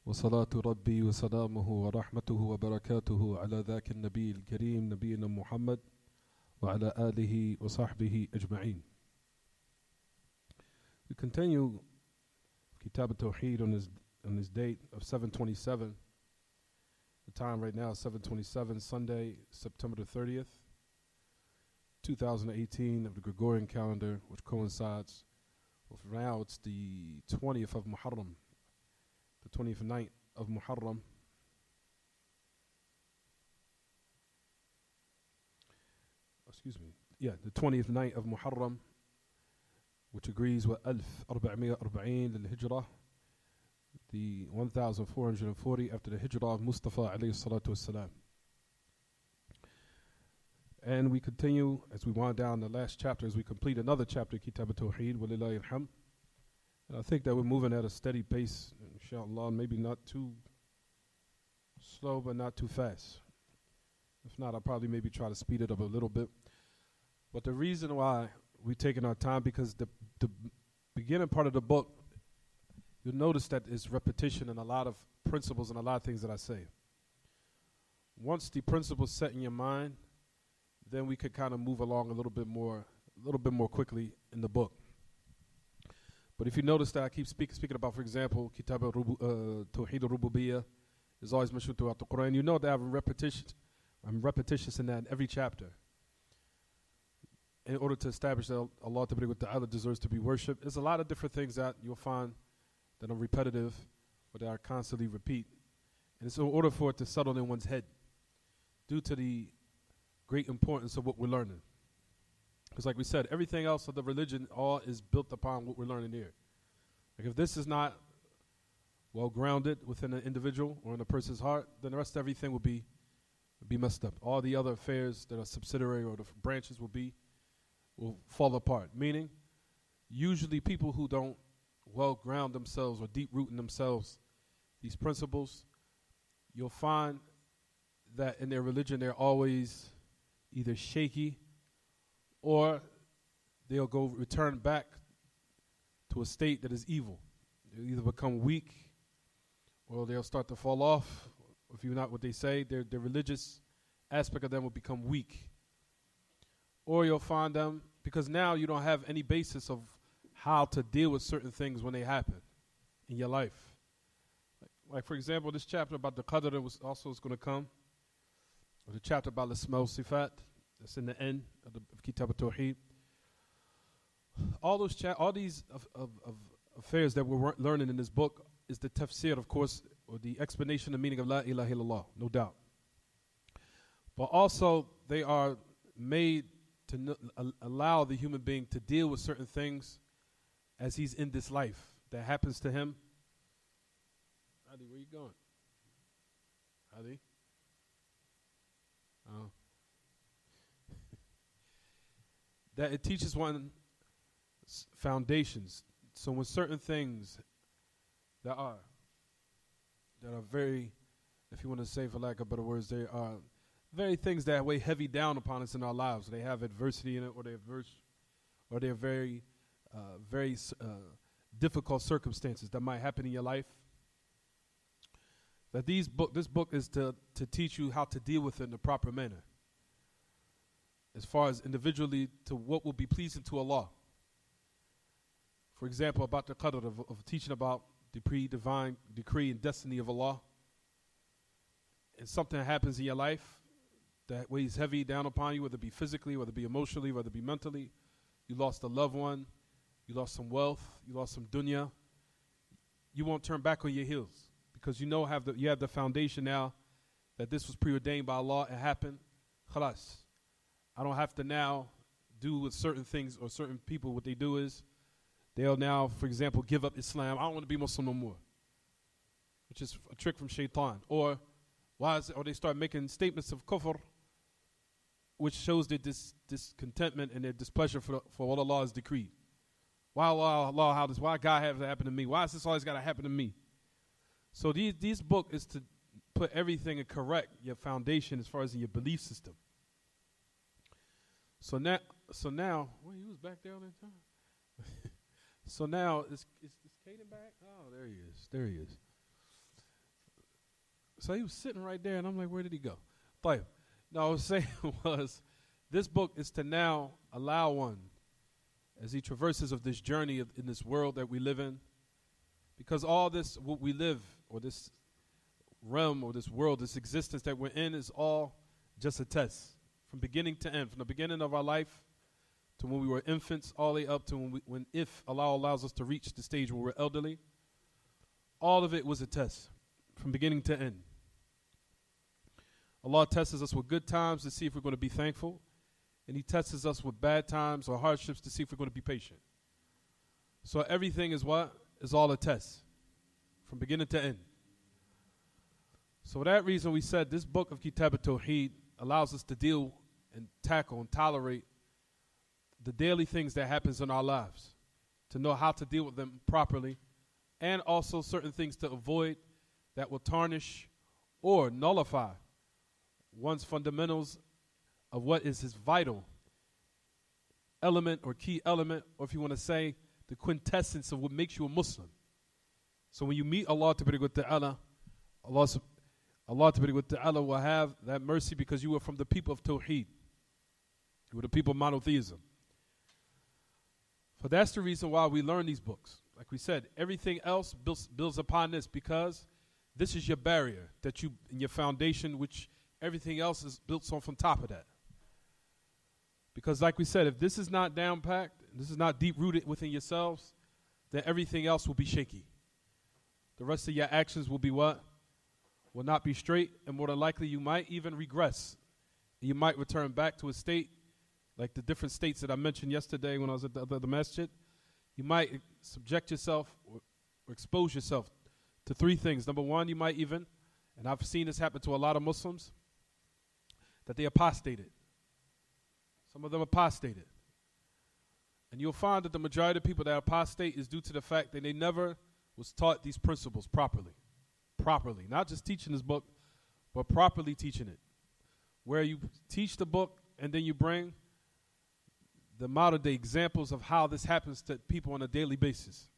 وصلاة ربي وسلامه ورحمته وبركاته على ذاك النبي الكريم نبينا محمد وعلى آله وصحبه أجمعين. We continue kitaab-attawheed on this date of 7/27. The time right now is 7/27, Sunday, September the 30th, 2018 of the Gregorian calendar, which coincides with now it's the 20th of Muharram, the 20th night of Muharram. Excuse me. Yeah, the 20th night of Muharram, which agrees with 1440 للهجرة, the 1440 after the hijrah of Mustafa alayhi salatu wassalam. And we continue as we wind down the last chapter, as we complete another chapter, kitaab-attawheed, walillahi alhamd. And I think that we're moving at a steady pace, inshallah, maybe not too slow, but not too fast. If not, I'll probably maybe try to speed it up a little bit. But the reason why we're taking our time, because the beginning part of the book, you'll notice that it's repetition in a lot of principles and a lot of things that I say. Once the principles set in your mind, then we could kind of move along a little bit more quickly in the book. But if you notice that I keep speaking about, for example, kitaab-attawheed al-rububiyyah is always mentioned throughout the Quran. You know that I'm repetitious in that in every chapter. In order to establish that Allah Ta'ala deserves to be worshipped, there's a lot of different things that you'll find that are repetitive or that I constantly repeat. And it's in order for it to settle in one's head due to the great importance of what we're learning. Because like we said, everything else of the religion all is built upon what we're learning here. Like if this is not well grounded within an individual or in a person's heart, then the rest of everything will be messed up. All the other affairs that are subsidiary or the branches will fall apart. Meaning, usually people who don't well ground themselves or deep root in themselves these principles, you'll find that in their religion they're always either shaky or they'll return back to a state that is evil. They'll either become weak or they'll start to fall off. If you're not what they say, their religious aspect of them will become weak. Or you'll find them, because now you don't have any basis of how to deal with certain things when they happen in your life. Like for example, this chapter about the qadr that was also is going to come, or the chapter about the smell sifat, that's in the end of kitaab-attawheed. All these affairs that we're learning in this book is the tafsir, of course, or the explanation of the meaning of la ilaha illallah, no doubt. But also they are made to allow the human being to deal with certain things as he's in this life that happens to him. Adi, where you going? Adi? Oh. That it teaches one foundations. So when certain things that are very, if you want to say for lack of better words, they are very things that weigh heavy down upon us in our lives. They have adversity in it, or they're very difficult circumstances that might happen in your life. That this book is to teach you how to deal with it in the proper manner, as far as individually to what will be pleasing to Allah. For example, about the qadr of teaching about the divine decree and destiny of Allah. And something happens in your life that weighs heavy down upon you, whether it be physically, whether it be emotionally, whether it be mentally. You lost a loved one, you lost some wealth, you lost some dunya. You won't turn back on your heels because you know you have the foundation now that this was preordained by Allah. It happened. Khalas. I don't have to now do with certain things or certain people. What they do is they'll now, for example, give up Islam. I don't want to be Muslim no more, which is a trick from shaitan. Or they start making statements of kufr, which shows their discontentment and their displeasure for what Allah has decreed. Why Allah, why God have to happen to me? Why has this always got to happen to me? So this book is to put everything and correct your foundation as far as in your belief system. So now, well, he was back there all that time. So now, is Caden back? Oh, there he is. So he was sitting right there, and I'm like, where did he go? But no, I was saying was, this book is to now allow one, as he traverses of this journey in this world that we live in, because all this, what we live, or this realm, or this world, this existence that we're in is all just a test, from beginning to end, from the beginning of our life to when we were infants, all the way up to when if Allah allows us to reach the stage where we're elderly. All of it was a test, from beginning to end. Allah tests us with good times to see if we're going to be thankful, and He tests us with bad times or hardships to see if we're going to be patient. So everything is what? Is all a test, from beginning to end. So for that reason, we said this book of kitaab-attawheed allows us to deal and tackle and tolerate the daily things that happens in our lives, to know how to deal with them properly, and also certain things to avoid that will tarnish or nullify one's fundamentals of what is his vital element or key element, or if you want to say, the quintessence of what makes you a Muslim. So when you meet Allah Ta'ala, Allah Ta'ala will have that mercy because you were from the people of Tawheed. You were the people of monotheism. So that's the reason why we learn these books. Like we said, everything else builds upon this, because this is your barrier that you, in your foundation, which everything else is built on from top of that. Because like we said, if this is not down packed, this is not deep rooted within yourselves, then everything else will be shaky. The rest of your actions will be what? Will not be straight, and more than likely you might even regress. You might return back to a state like the different states that I mentioned yesterday when I was at the masjid. You might subject yourself or expose yourself to three things. Number one, you might even, and I've seen this happen to a lot of Muslims, that they apostated. Some of them apostated. And you'll find that the majority of people that apostate is due to the fact that they never was taught these principles properly. Properly. Not just teaching this book, but properly teaching it. Where you teach the book and then you bring the modern day examples of how this happens to people on a daily basis.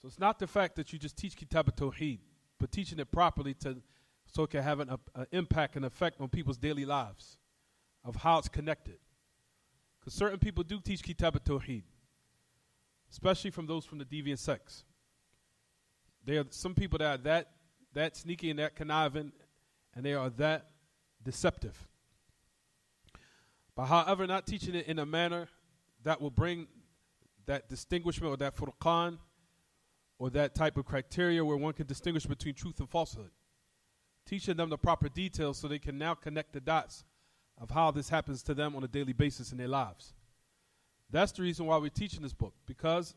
So it's not the fact that you just teach kitaab-attawheed, but teaching it properly so it can have an impact and effect on people's daily lives, of how it's connected. Because certain people do teach kitaab-attawheed, especially from those from the deviant sects. There are some people that are that sneaky and that conniving, and they are that deceptive. But however, not teaching it in a manner that will bring that distinguishment or that furqan or that type of criteria where one can distinguish between truth and falsehood. Teaching them the proper details so they can now connect the dots of how this happens to them on a daily basis in their lives. That's the reason why we're teaching this book, because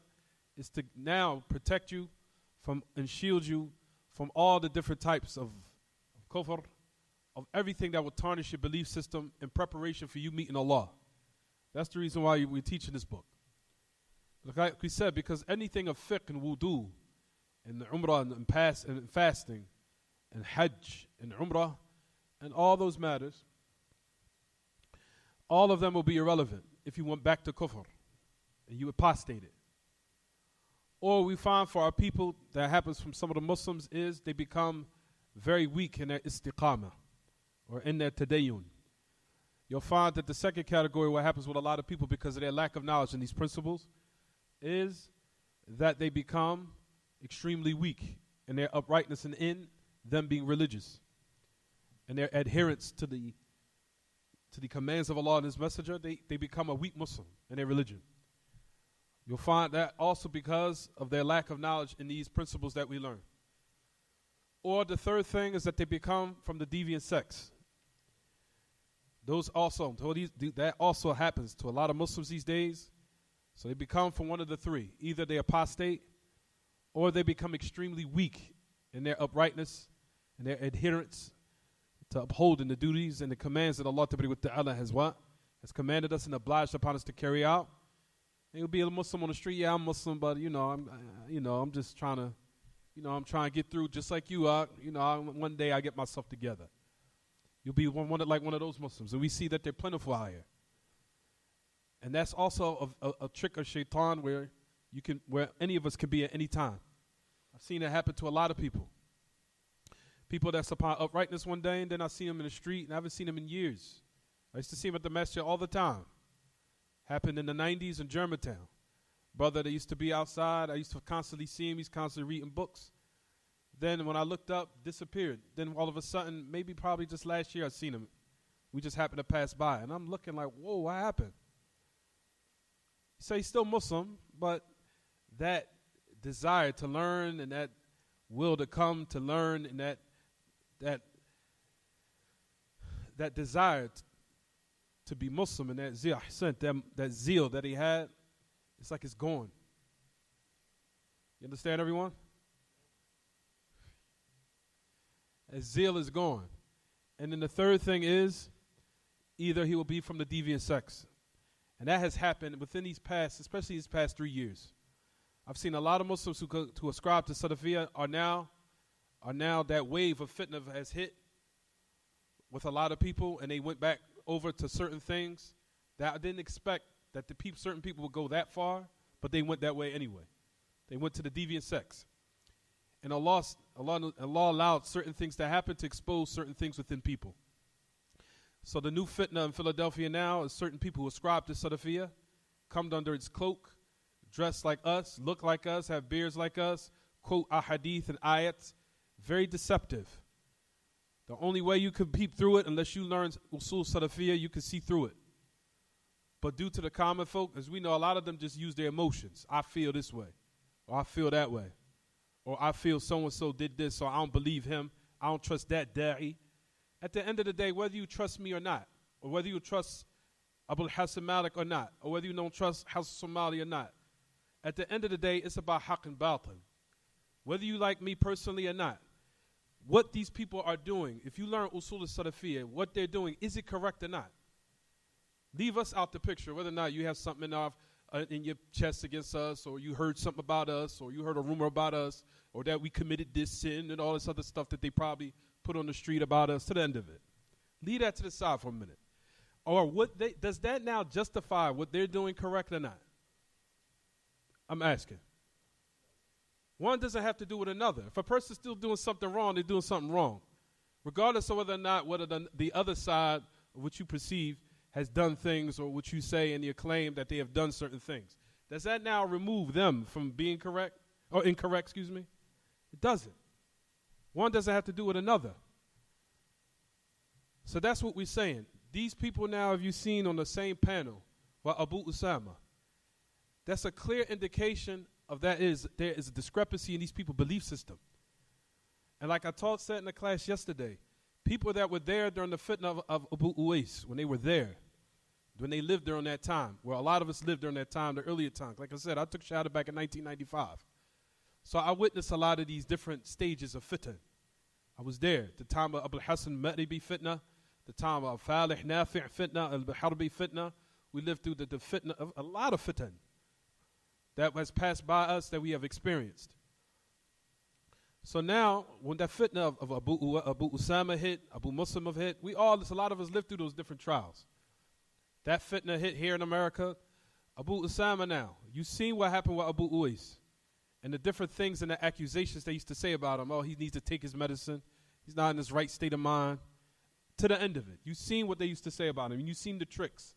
it's to now protect you from and shield you from all the different types of kufr, of everything that will tarnish your belief system in preparation for you meeting Allah. That's the reason why we're teaching this book. Like we said, because anything of fiqh and wudu and umrah and fasting and hajj and umrah and all those matters, all of them will be irrelevant if you went back to kufr and you apostated. Or we find for our people that happens from some of the Muslims is they become very weak in their istiqamah or in their tadayyun. You'll find that the second category, what happens with a lot of people because of their lack of knowledge in these principles, is that they become extremely weak in their uprightness and in them being religious and their adherence to the commands of Allah and His Messenger. They become a weak Muslim in their religion. You'll find that also because of their lack of knowledge in these principles that we learn. Or the third thing is that they become from the deviant sects. That also happens to a lot of Muslims these days. So they become from one of the three. Either they apostate or they become extremely weak in their uprightness and their adherence to upholding the duties and the commands that Allah Ta'ala has commanded us and obliged upon us to carry out. And you'll be a Muslim on the street. Yeah, I'm Muslim, but I'm just trying to, I'm trying to get through just like you are. One day I get myself together. You'll be like one of those Muslims, and we see that they're plentiful out here. And that's also a trick of shaitan where any of us can be at any time. I've seen it happen to a lot of people. People that's upon uprightness one day, and then I see them in the street, and I haven't seen them in years. I used to see him at the masjid all the time. Happened in the 90s in Germantown. Brother that used to be outside, I used to constantly see him. He's constantly reading books. Then when I looked up, disappeared. Then all of a sudden, maybe probably just last year, I seen him. We just happened to pass by. And I'm looking like, whoa, what happened? So he's still Muslim, but that desire to learn and that will to come to learn and that desire to be Muslim and that zeal that he had, it's like it's gone. You understand, everyone? His zeal is gone. And then the third thing is, either he will be from the deviant sects. And that has happened within these past, especially these past 3 years. I've seen a lot of Muslims who ascribe to Salafiyah are now that wave of fitna has hit with a lot of people, and they went back over to certain things that I didn't expect that certain people would go that far, but they went that way anyway. They went to the deviant sects. And Allah allowed certain things to happen to expose certain things within people. So the new fitna in Philadelphia now is certain people who ascribe to Salafiyah, come under its cloak, dress like us, look like us, have beards like us, quote ahadith and ayats. Very deceptive. The only way you can peep through it, unless you learn usul Salafiyah, you can see through it. But due to the common folk, as we know, a lot of them just use their emotions. I feel this way, or I feel that way, or I feel so-and-so did this, so I don't believe him. I don't trust that da'i. At the end of the day, whether you trust me or not, or whether you trust Abul Hassan Malik or not, or whether you don't trust House Somali or not, at the end of the day, it's about haqq and batil. Whether you like me personally or not, what these people are doing, if you learn usul al-Salafiyya, what they're doing, is it correct or not? Leave us out the picture, whether or not you have something in your chest against us, or you heard something about us, or you heard a rumor about us, or that we committed this sin and all this other stuff that they probably put on the street about us, to the end of it. Leave that to the side for a minute. Or does that now justify what they're doing correct or not? I'm asking. One doesn't have to do with another. If a person's still doing something wrong, they're doing something wrong. Regardless of whether or not the other side, what you perceive, has done things, or what you say and you claim that they have done certain things. Does that now remove them from being correct, or incorrect, excuse me? It doesn't. One doesn't have to do with another. So that's what we're saying. These people now, have you seen on the same panel, Abu Usama? That's a clear indication of there is a discrepancy in these people's belief system. And like I said in the class yesterday, people that were there during the fitna of Abu Uwais, when they were there, when they lived during that time, where a lot of us lived during that time, the earlier times. Like I said, I took Shahada back in 1995. So I witnessed a lot of these different stages of fitna. I was there, the time of Abul Hassan Maghribi fitna, the time of Falih Nafi' fitna, Al-Harbi fitna. We lived through the fitna of a lot of fitna that has passed by us, that we have experienced. So now, when that fitna of Abu Usama hit, Abu Muslim hit, a lot of us lived through those different trials. That fitna hit here in America. Abu Usama now, you seen what happened with Abu Uwais and the different things and the accusations they used to say about him. Oh, he needs to take his medicine. He's not in his right state of mind. To the end of it. You seen what they used to say about him. You seen the tricks.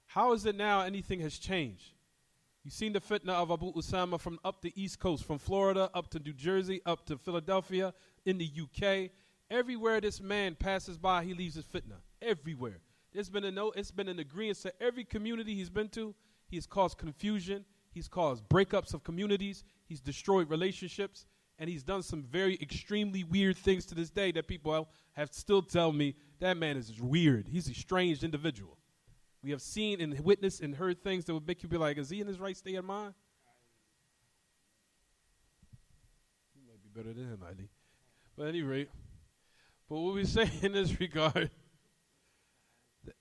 How is it now anything has changed? You seen the fitna of Abu Usama from up the East Coast, from Florida up to New Jersey, up to Philadelphia, in the UK. Everywhere this man passes by, he leaves his fitna. Everywhere. It's been an agreement to every community he's been to. He's caused confusion. He's caused breakups of communities. He's destroyed relationships. And he's done some very extremely weird things to this day that people have still tell me, that man is weird. He's a strange individual. We have seen and witnessed and heard things that would make you be like, is he in his right state of mind? You might be better than him, Ali. But at any rate, but what we say in this regard,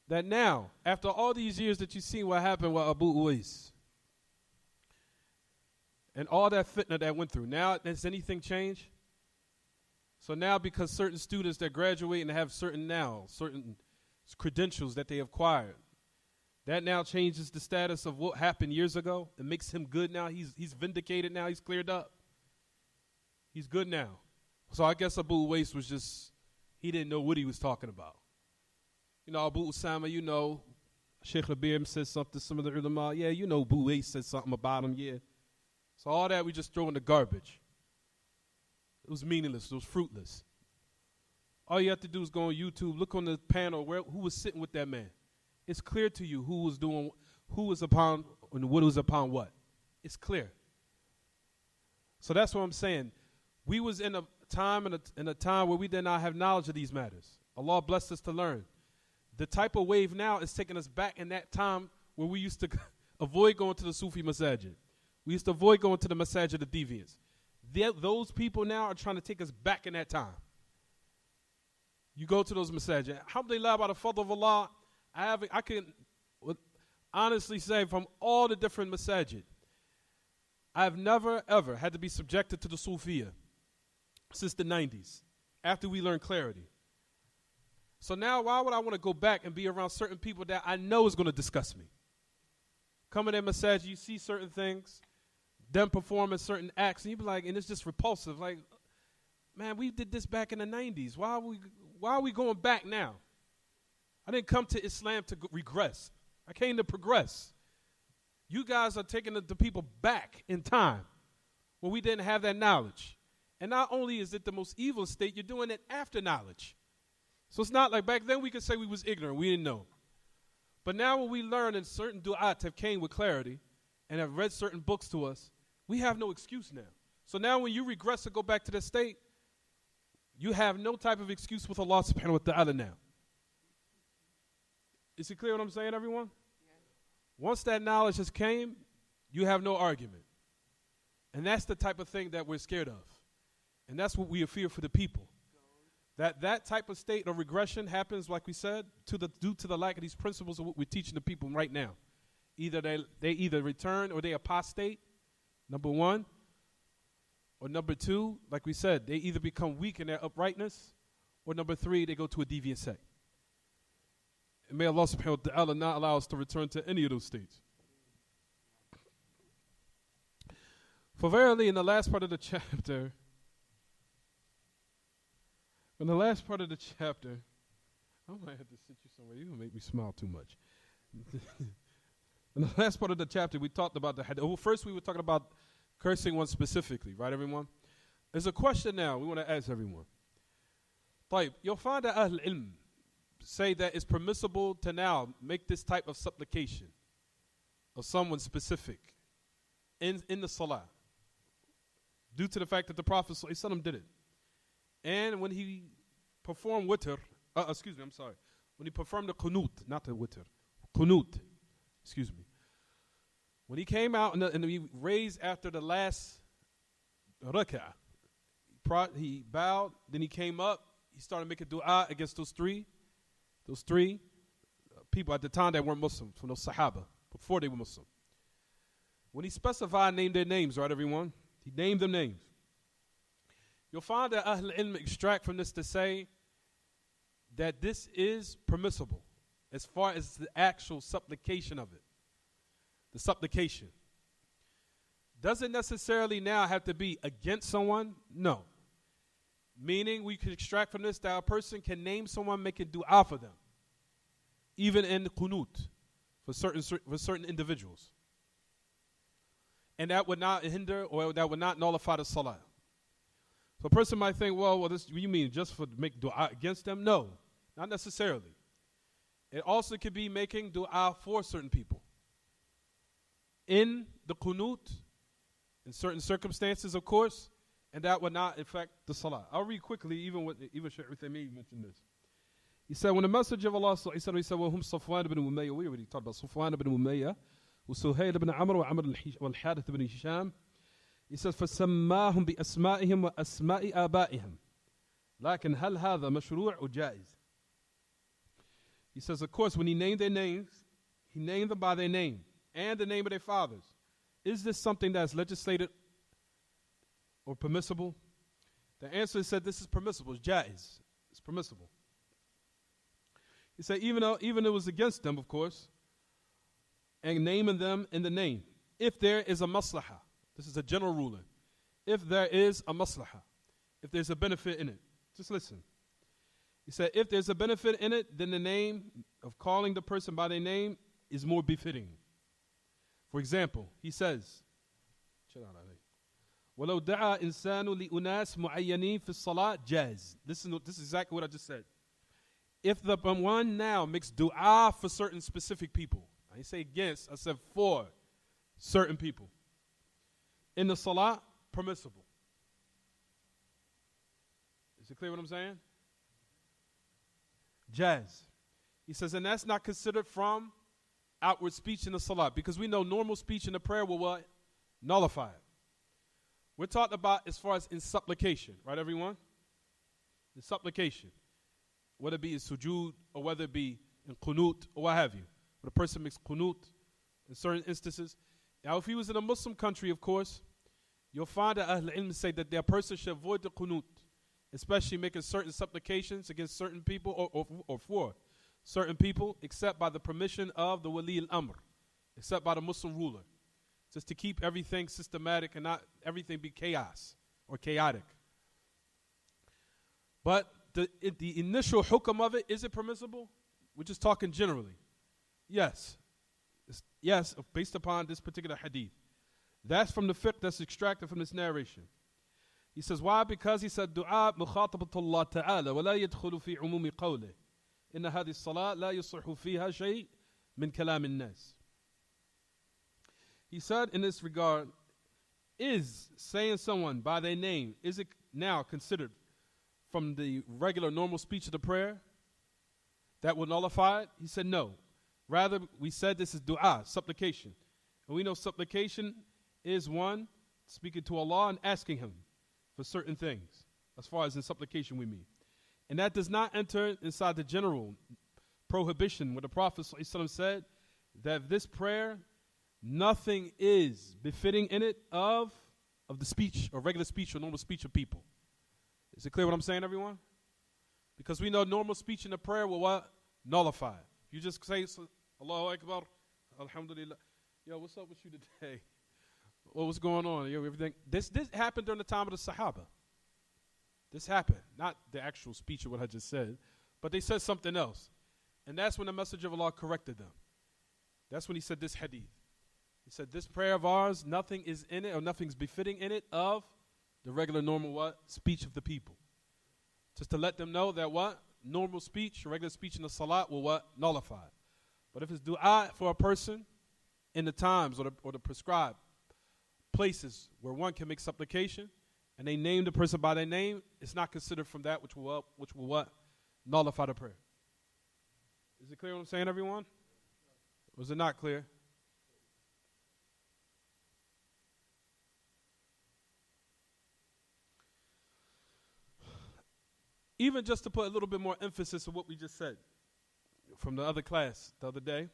that now, after all these years that you've seen what happened with Abu Uwais, and all that fitna that went through, now has anything changed? So now, because certain students that graduate and have certain credentials that they acquired, that now changes the status of what happened years ago. It makes him good now. He's vindicated now. He's cleared up. He's good now. So I guess Abu Uwais was just, he didn't know what he was talking about. You know, Abu Usama, you know, Sheikh Labir said something, some of the ulama, yeah, you know, Abu Uwais said something about him, yeah. So all that we just throw in the garbage. It was meaningless, it was fruitless. All you have to do is go on YouTube, look on the panel, who was sitting with that man. It's clear to you who was upon, and what was upon what. It's clear. So that's what I'm saying. We was in a time where we did not have knowledge of these matters. Allah blessed us to learn. The type of wave now is taking us back in that time where we used to avoid going to the Sufi masajid. We used to avoid going to the masajid of deviants. Those people now are trying to take us back in that time. You go to those masajid. Alhamdulillah, by the fadl of Allah, I can honestly say from all the different masajid, I've never ever had to be subjected to the Sufiya since the 90s, after we learned clarity. So now why would I want to go back and be around certain people that I know is going to disgust me? Coming in masajid, you see certain things, them performing certain acts, and you be like, and it's just repulsive. Like, man, we did this back in the 90s. Why are we going back now? I didn't come to Islam to regress. I came to progress. You guys are taking the people back in time when we didn't have that knowledge. And not only is it the most evil state, you're doing it after knowledge. So it's not like back then we could say we was ignorant, we didn't know. But now when we learn and certain du'at have came with clarity and have read certain books to us, we have no excuse now. So now when you regress and go back to that state, you have no type of excuse with Allah subhanahu wa ta'ala now. Is it clear what I'm saying, everyone? Yeah. Once that knowledge has came, you have no argument. And that's the type of thing that we're scared of. And that's what we fear for the people. That type of state of regression happens, like we said, due to the lack of these principles of what we're teaching the people right now. Either they either return or they apostate, number one. Or number two, like we said, they either become weak in their uprightness, or number three, they go to a deviant sect. And may Allah subhanahu wa ta'ala not allow us to return to any of those states. For verily, in the last part of the chapter, I might have to sit you somewhere. You're going to make me smile too much. In the last part of the chapter, we talked about the hadith. Well, first, we were talking about cursing one specifically, right, everyone? There's a question now we want to ask everyone. You'll find that Ahl Ilm say that it's permissible to now make this type of supplication of someone specific in the salah due to the fact that the Prophet ﷺ did it. And when he performed witr, when he performed the qunut, not the witr, qunut, when he came out and he raised after the last rak'ah, he bowed, then he came up, he started making dua against those three people at the time that weren't Muslim, from those Sahaba, before they were Muslim. When he specified, named their names, right, everyone? He named them names. You'll find that Ahl Ilm extract from this to say that this is permissible as far as the actual supplication of it. The supplication. Does it necessarily now have to be against someone? No. Meaning we could extract from this that a person can name someone making dua for them, even in qunut, for certain individuals. And that would not hinder or that would not nullify the salah. So a person might think, well, this you mean just for make dua against them? No, not necessarily. It also could be making dua for certain people. In the qunut, in certain circumstances, of course, and that would not affect the salah. I'll read quickly, even Shaykh Uthaymeen mentioned this. He said, when the Messenger of Allah, he said, وَهُمْ صَفْوَانَ بْنُ أُمَيَّةَ, we already talked about Safwan ibn Umayyah, وَسُهَيْلَ ibn Amr, وَعَمْرُ وَالْحَارِث ibn Hisham. He says, فَسَمَّاهُمْ بِأَسْمَائِهِمْ وَأَسْمَاءِ آبَائِهِمْ لكن هل هذا مشروع أو جائز? He says, of course, when he named their names, he named them by their name and the name of their fathers. Is this something that's legislated or permissible? The answer is said this is permissible. It's jaiz. It's permissible. He said even it was against them, of course, and naming them in the name. If there is a maslahah, this is a general ruling. If there is a maslahah, if there's a benefit in it. Just listen. He said, if there's a benefit in it, then the name of calling the person by their name is more befitting. For example, he says, وَلَوْ دَعَى إِنسَانُ لِأُنَاسِ مُعَيَّنِينَ فِي الصَّلَاةِ جَازِ. This is exactly what I just said. If the one now makes dua for certain specific people, I didn't say against, I said for certain people, in the salah, permissible. Is it clear what I'm saying? Jazz. He says, and that's not considered from outward speech in the salah, because we know normal speech in the prayer will what? Nullify it. We're talking about as far as in supplication, right, everyone? In supplication. Whether it be in sujood or whether it be in qunut or what have you. When a person makes qunut in certain instances. Now, if he was in a Muslim country, of course, you'll find that Ahl Ilm say that their person should avoid the qunut, especially making certain supplications against certain people or for certain people, except by the permission of the Wali al-Amr, except by the Muslim ruler, just to keep everything systematic and not everything be chaos or chaotic. But the initial hukam of it, is it permissible? We're just talking generally. Yes. Yes, based upon this particular hadith. That's from the fiqh that's extracted from this narration. He says, why? Because he said, دعاء مخاطبة الله تعالى ولا يدخل في عموم قوله إن هذه الصلاة لا يصح فيها شيء من كلام الناس. He said in this regard, is saying someone by their name, is it now considered from the regular normal speech of the prayer that will nullify it? He said no. Rather, we said this is dua, supplication. And we know supplication is one, speaking to Allah and asking Him for certain things, as far as in supplication we mean. And that does not enter inside the general prohibition where the Prophet ﷺ said that this prayer, nothing is befitting in it of the speech or regular speech or normal speech of people. Is it clear what I'm saying, everyone? Because we know normal speech in the prayer will what? Nullify. You just say, Allahu Akbar, Alhamdulillah. Yo, what's up with you today? Well, what's going on? Yo, everything. This happened during the time of the Sahaba. This happened. Not the actual speech of what I just said, but they said something else. And that's when the Messenger of Allah corrected them. That's when he said this hadith. He said, this prayer of ours, nothing is in it or nothing's befitting in it of the regular normal what? Speech of the people. Just to let them know that what? Normal speech, regular speech in the salat will what? Nullify. But if it's dua for a person in the times or the prescribed places where one can make supplication and they name the person by their name, it's not considered from that which will what? Nullify the prayer. Is it clear what I'm saying, everyone? Was it not clear? Even just to put a little bit more emphasis on what we just said from the other class the other day,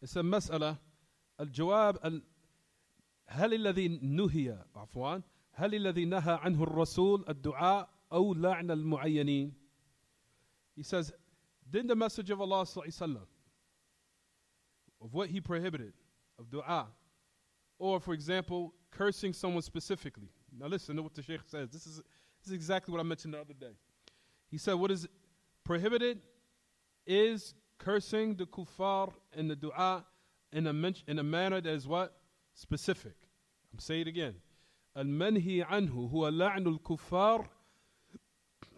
it's a mas'ala الجواب هل الذي نهي عفوا هل الذي نهى عنه الرسول الدعاء أو لعن المعينين. He says, didn't the Messenger of Allah صلى الله عليه وسلم of what he prohibited of dua, or for example cursing someone specifically. Now listen to what the Shaykh says. This is exactly what I mentioned the other day. He said what is prohibited is cursing the kuffar in the dua in a manner that is what? Specific. I'm saying it again. المنهي عنه هو لعن الكفار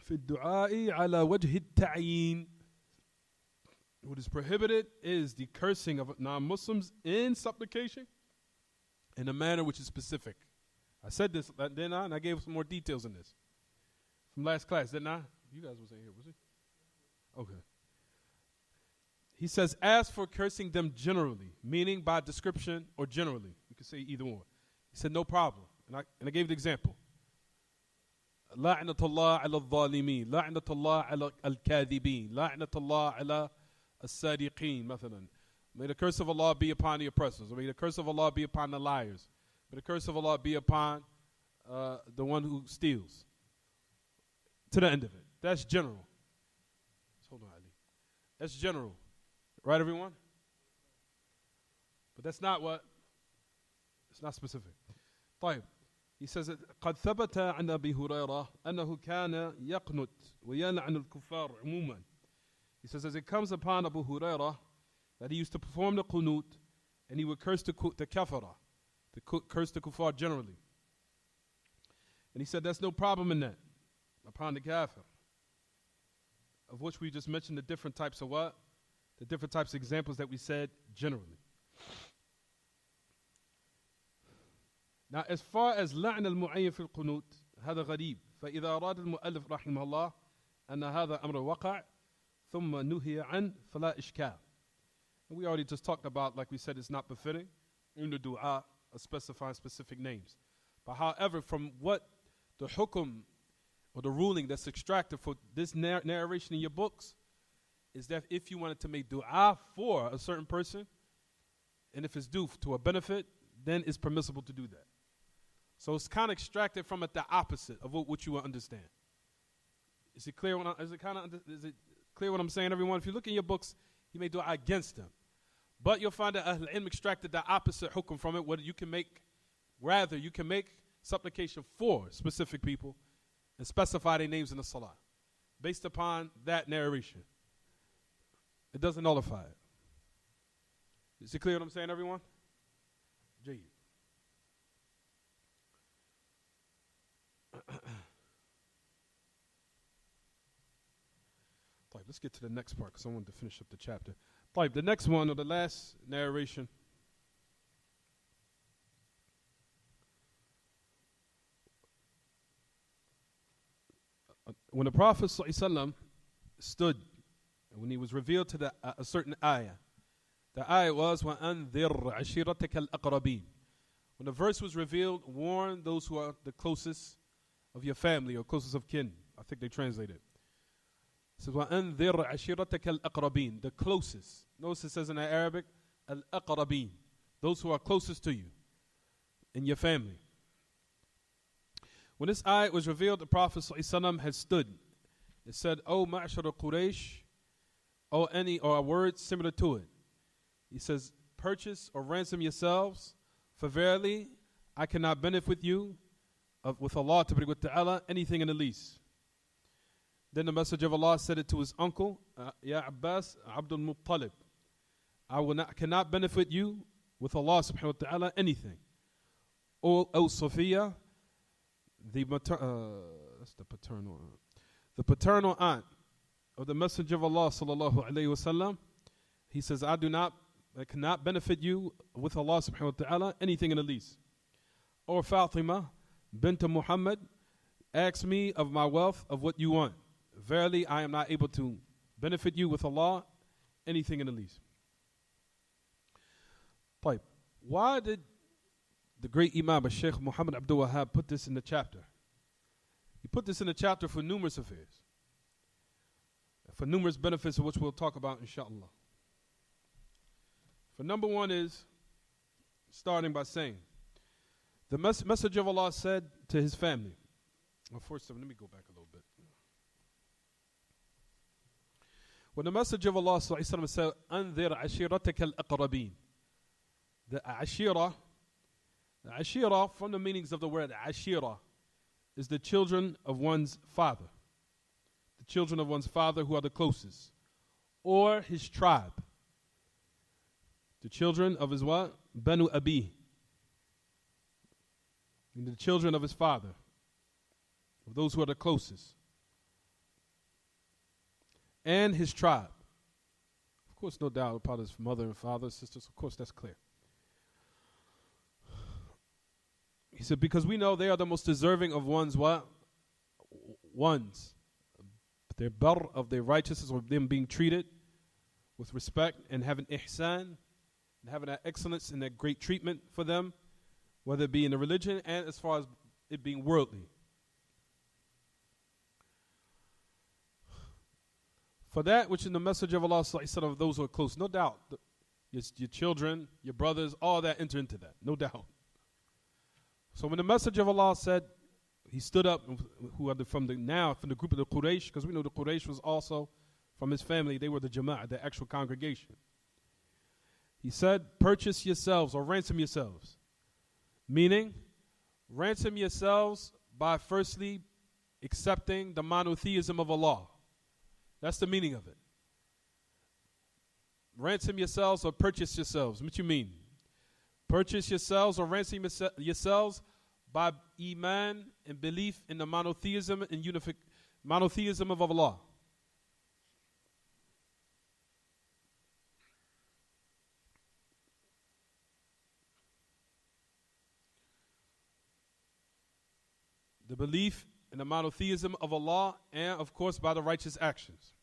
في الدعاء على وجه التعيين. What is prohibited is the cursing of non-Muslims in supplication in a manner which is specific. I said this, didn't I? And I gave some more details in this from last class, didn't I? You guys wasn't here, was it? Okay. He says, as for cursing them generally, meaning by description or generally, you can say either one. He said, no problem. And I gave the example. لعنة الله على الظالمين لعنة الله على الكاذبين لعنة الله على السارقين مثلا. May the curse of Allah be upon the oppressors. Or may the curse of Allah be upon the liars. May the curse of Allah be upon the one who steals. To the end of it. That's general. Hold on, Ali. That's general. Right, everyone? But that's not what? It's not specific. طيب. He says, قد ثبت عن أبي هريرة أنه كان يقنت ويلعن الكفار عموما. He says, as it comes upon Abu Hurairah, that he used to perform the qunut, and he would curse the kafara, curse the kuffar generally. And he said, there's no problem in that, upon the kafir, of which we just mentioned the different types of what? The different types of examples that we said generally. Now, as far as لعن المعين في القنوت هذا غريب فإذا أراد المؤلف رحمه الله أن هذا أمر وقع ثم نهي عن فلا إشكال. And we already just talked about, like we said, it's not befitting in the dua specifying specific names. But however, from what the hukum or the ruling that's extracted for this narration in your books is that if you wanted to make dua for a certain person, and if it's due to a benefit, then it's permissible to do that. So it's kind of extracted from it the opposite of what you will understand. Is it clear? Is it clear what I'm saying, everyone? If you look in your books, you may dua against them, but you'll find that Ahl Ilm extracted the opposite hukum from it. Whether you can make supplication for specific people and specify their names in the salah based upon that narration. It doesn't nullify it. Is it clear what I'm saying, everyone? Jayyid. Let's get to the next part because I wanted to finish up the chapter. The next one, or the last narration, when the Prophet ﷺ stood, when he was revealed to a certain ayah, the ayah was وَأَنذِرْ عَشِيرَتَكَ الْأَقْرَبِينَ. When the verse was revealed, warn those who are the closest of your family or closest of kin. I think they translated it. It says وَأَنذِرْ عَشِيرَتَكَ الْأَقْرَبِينَ, the closest. Notice it says in the Arabic, al-aqrabin, those who are closest to you in your family. When this ayat was revealed, the Prophet ﷺ had stood. It said, O ma'ashara Quraysh, or a word similar to it. He says, purchase or ransom yourselves, for verily I cannot benefit you with Allah Ta'ala anything in the least. Then the Messenger of Allah said it to his uncle, Ya Abbas Abdul Muttalib, cannot benefit you with Allah subhanahu wa ta'ala anything. O Sophia, that's the paternal aunt of the Messenger of Allah sallallahu alayhi wasallam. He says, I cannot benefit you with Allah subhanahu wa ta'ala anything in the least. Or Fatima bint Muhammad, ask me of my wealth of what you want. Verily, I am not able to benefit you with Allah anything in the least. Why did the great Imam Sheikh Muhammad Abdul Wahhab put this in the chapter? He put this in the chapter for numerous affairs, for numerous benefits of which we'll talk about inshallah. For number one is, starting by saying, the Messenger of Allah said to his family, well, first, let me go back a little bit. When the Messenger of Allah said, أَنذِرْ عَشِيرَتَكَ الْأَقْرَبِينَ, the ashira, from the meanings of the word ashira, is the children of one's father. The children of one's father who are the closest. Or his tribe. The children of his what? Banu Abi. And the children of his father. Of those who are the closest. And his tribe. Of course, no doubt about his mother and father, sisters. Of course, that's clear. He said, because we know they are the most deserving of one's what? Their bar of their righteousness, or them being treated with respect and having ihsan, and having that excellence and that great treatment for them, whether it be in the religion and as far as it being worldly. For that which in the Messenger of Allah said of those who are close, no doubt, your children, your brothers, all that enter into that, no doubt. So when the Messenger of Allah said, he stood up, who are from the group of the Quraysh, because we know the Quraysh was also from his family, they were the Jama'ah, the actual congregation. He said, purchase yourselves or ransom yourselves. Meaning, Ransom yourselves by firstly accepting the monotheism of Allah. That's the meaning of it. Ransom yourselves or purchase yourselves. What you mean? Purchase yourselves or ransom yourselves by iman and belief in the monotheism and monotheism of Allah. The belief in the monotheism of Allah, and of course by the righteous actions.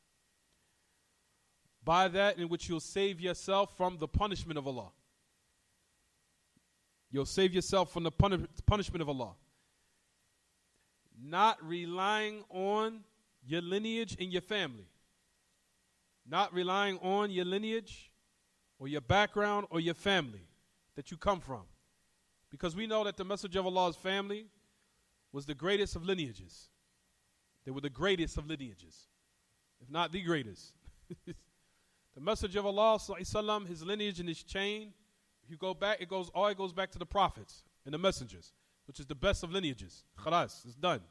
By that in which you'll save yourself from the punishment of Allah. You'll save yourself from the punishment of Allah. Not relying on your lineage and your family. Not relying on your lineage or your background or your family that you come from. Because we know that the Messenger of Allah's family was the greatest of lineages. They were the greatest of lineages, if not the greatest. The Messenger of Allah, ﷺ, his lineage and his chain, if you go back, it goes back to the prophets and the messengers, which is the best of lineages. Khalas, it's done.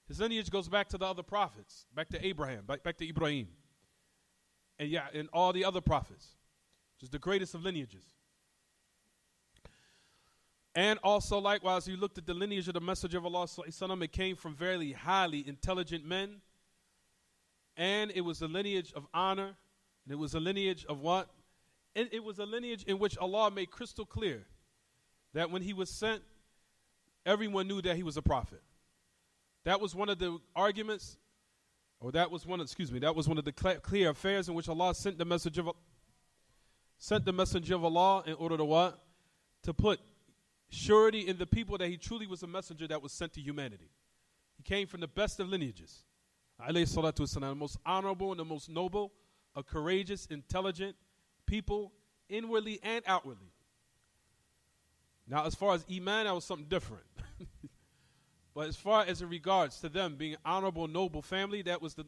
His lineage goes back to the other prophets, back to Abraham, back to Ibrahim, and all the other prophets, which is the greatest of lineages. And also, likewise, you looked at the lineage of the Messenger of Allah, it came from very highly intelligent men. And it was a lineage of honor. And it was a lineage of what? And it was a lineage in which Allah made crystal clear that when he was sent, everyone knew that he was a prophet. That was one of the arguments, or that was one of the clear affairs in which Allah sent the Messenger of Allah in order to what? To put surety in the people that he truly was a messenger that was sent to humanity. He came from the best of lineages. Alayhi salatu wasalam, the most honorable and the most noble, a courageous, intelligent people, inwardly and outwardly. Now, as far as Iman, that was something different. But as far as in regards to them being an honorable, noble family, that was the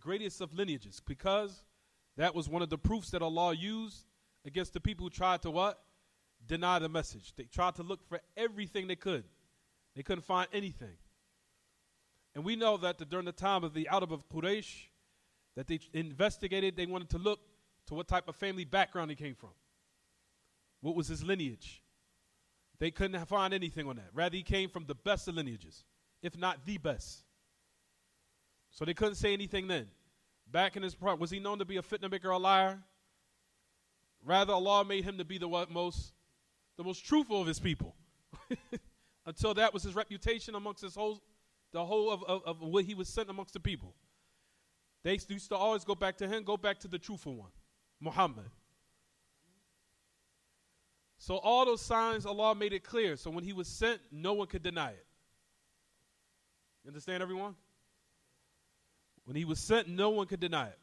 greatest of lineages, because that was one of the proofs that Allah used against the people who tried to what? Deny the message. They tried to look for everything they could. They couldn't find anything. And we know that during the time of the Arab of Quraysh, that they investigated, they wanted to look to what type of family background he came from. What was his lineage? They couldn't find anything on that. Rather, he came from the best of lineages, if not the best. So they couldn't say anything then. Back in his part, was he known to be a fitna maker or a liar? Rather, Allah made him to be the most truthful of his people. Until that was his reputation amongst the whole of what he was sent amongst the people. They used to always go back to him, go back to the truthful one, Muhammad. So all those signs, Allah made it clear. So when he was sent, no one could deny it. You understand, everyone? When he was sent, no one could deny it.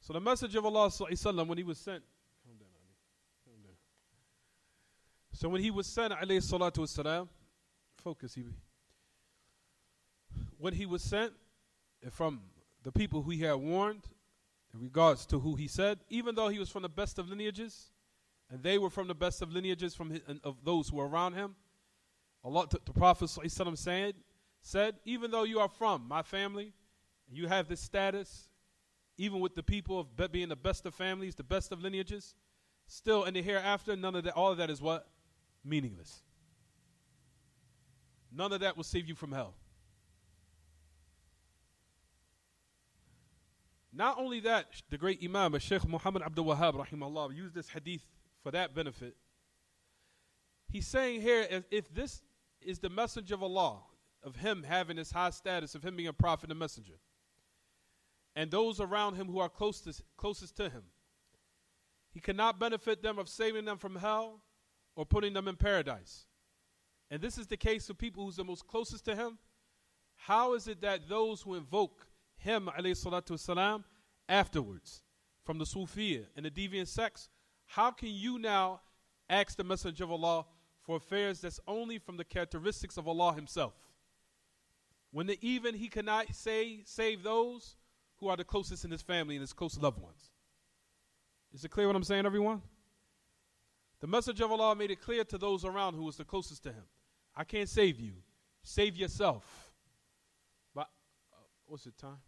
So the Messenger of Allah, when he was sent, so when he was sent, alayhi salatu wasalam, focus, when he was sent from the people who he had warned in regards to who he said, even though he was from the best of lineages, and they were from the best of lineages of those who were around him, Allah, the Prophet ﷺ said, even though you are from my family, and you have this status, even with the people of being the best of families, the best of lineages, still in the hereafter, none of that, all of that is what? Meaningless. None of that will save you from hell. Not only that, the great Imam, Shaykh Muhammad Abdul-Wahhab, rahimahullah, used this hadith for that benefit. He's saying here, if this is the messenger of Allah, of him having this high status, of him being a prophet and messenger, and those around him who are closest to him, he cannot benefit them of saving them from hell or putting them in paradise. And this is the case of people who's the most closest to him. How is it that those who invoke him, alayhi salatu wasalam, afterwards, from the Sufiya and the deviant sects, how can you now ask the Messenger of Allah for affairs that's only from the characteristics of Allah himself? When even he cannot save those who are the closest in his family and his close loved ones. Is it clear what I'm saying, everyone? The Messenger of Allah made it clear to those around who was the closest to him. I can't save you. Save yourself. But what's the time?